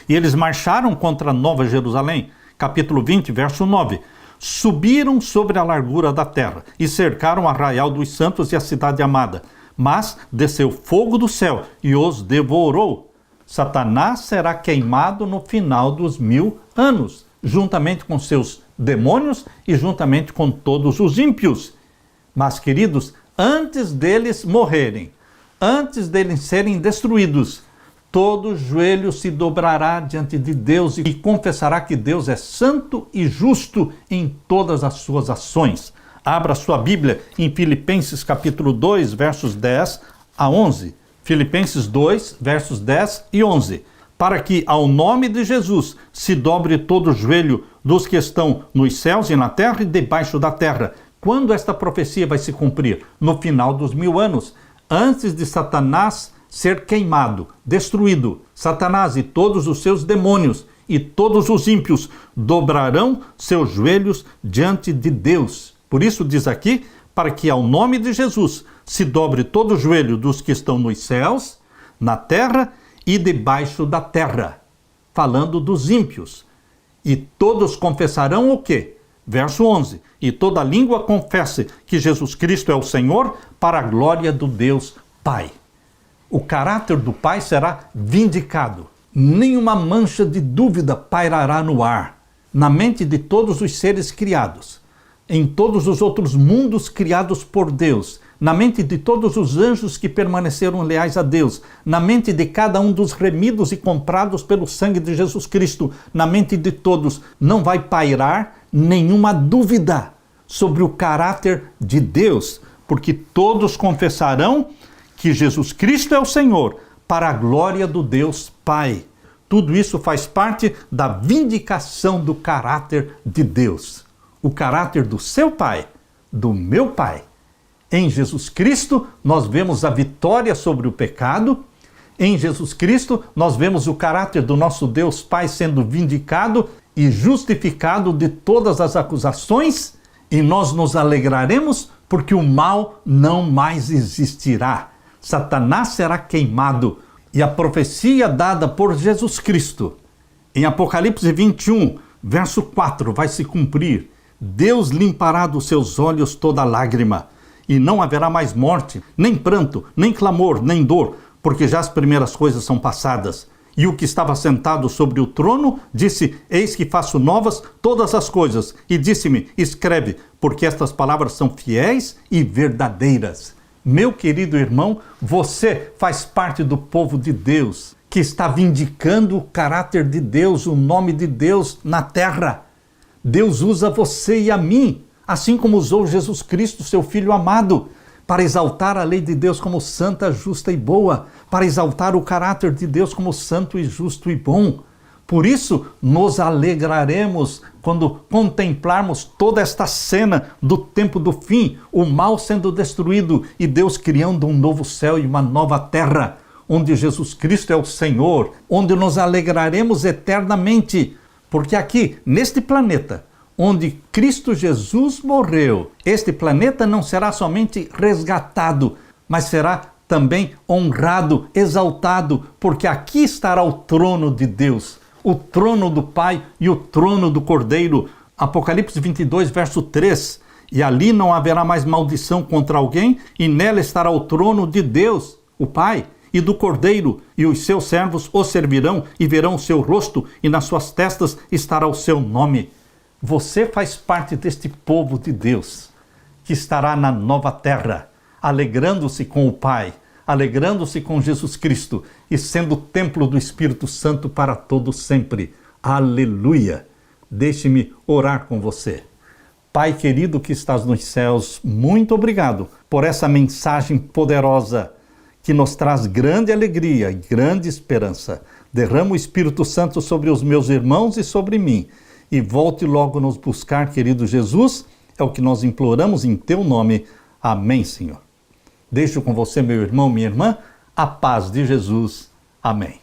E eles marcharam contra a Nova Jerusalém. Capítulo 20, verso 9. Subiram sobre a largura da terra e cercaram o arraial dos santos e a cidade amada. Mas desceu fogo do céu e os devorou. Satanás será queimado no final dos 1000 anos, juntamente com seus demônios e juntamente com todos os ímpios. Mas, queridos, antes deles morrerem, antes deles serem destruídos, todo joelho se dobrará diante de Deus e confessará que Deus é santo e justo em todas as suas ações. Abra sua Bíblia em Filipenses capítulo 2, versos 10 a 11. Filipenses 2, versos 10 e 11. Para que ao nome de Jesus se dobre todo o joelho dos que estão nos céus e na terra e debaixo da terra. Quando esta profecia vai se cumprir? No final dos 1000 anos. Antes de Satanás ser queimado, destruído, Satanás e todos os seus demônios e todos os ímpios dobrarão seus joelhos diante de Deus. Por isso diz aqui, para que ao nome de Jesus se dobre todo o joelho dos que estão nos céus, na terra e debaixo da terra. Falando dos ímpios. E todos confessarão o quê? Verso 11. E toda língua confesse que Jesus Cristo é o Senhor, para a glória do Deus Pai. O caráter do Pai será vindicado. Nenhuma mancha de dúvida pairará no ar, na mente de todos os seres criados, em todos os outros mundos criados por Deus, na mente de todos os anjos que permaneceram leais a Deus, na mente de cada um dos remidos e comprados pelo sangue de Jesus Cristo, na mente de todos, não vai pairar nenhuma dúvida sobre o caráter de Deus, porque todos confessarão que Jesus Cristo é o Senhor, para a glória do Deus Pai. Tudo isso faz parte da vindicação do caráter de Deus. O caráter do seu Pai, do meu Pai. Em Jesus Cristo, nós vemos a vitória sobre o pecado. Em Jesus Cristo, nós vemos o caráter do nosso Deus Pai sendo vindicado e justificado de todas as acusações. E nós nos alegraremos porque o mal não mais existirá. Satanás será queimado. E a profecia dada por Jesus Cristo, em Apocalipse 21, verso 4, vai se cumprir. Deus limpará dos seus olhos toda lágrima, e não haverá mais morte, nem pranto, nem clamor, nem dor, porque já as primeiras coisas são passadas. E o que estava sentado sobre o trono disse: Eis que faço novas todas as coisas. E disse-me: Escreve, porque estas palavras são fiéis e verdadeiras. Meu querido irmão, você faz parte do povo de Deus, que está vindicando o caráter de Deus, o nome de Deus na terra. Deus usa você e a mim, assim como usou Jesus Cristo, seu Filho amado, para exaltar a lei de Deus como santa, justa e boa, para exaltar o caráter de Deus como santo e justo e bom. Por isso, nos alegraremos quando contemplarmos toda esta cena do tempo do fim, o mal sendo destruído e Deus criando um novo céu e uma nova terra, onde Jesus Cristo é o Senhor, onde nos alegraremos eternamente. Porque aqui, neste planeta, onde Cristo Jesus morreu, este planeta não será somente resgatado, mas será também honrado, exaltado, porque aqui estará o trono de Deus, o trono do Pai e o trono do Cordeiro. Apocalipse 22, verso 3. E ali não haverá mais maldição contra alguém, e nela estará o trono de Deus, o Pai, e do Cordeiro, e os seus servos o servirão e verão o seu rosto, e nas suas testas estará o seu nome. Você faz parte deste povo de Deus, que estará na nova terra, alegrando-se com o Pai, alegrando-se com Jesus Cristo e sendo o templo do Espírito Santo para todo sempre. Aleluia! Deixe-me orar com você. Pai querido que estás nos céus, muito obrigado por essa mensagem poderosa que nos traz grande alegria e grande esperança. Derrama o Espírito Santo sobre os meus irmãos e sobre mim. E volte logo nos buscar, querido Jesus. É o que nós imploramos em teu nome. Amém, Senhor. Deixo com você, meu irmão, minha irmã, a paz de Jesus. Amém.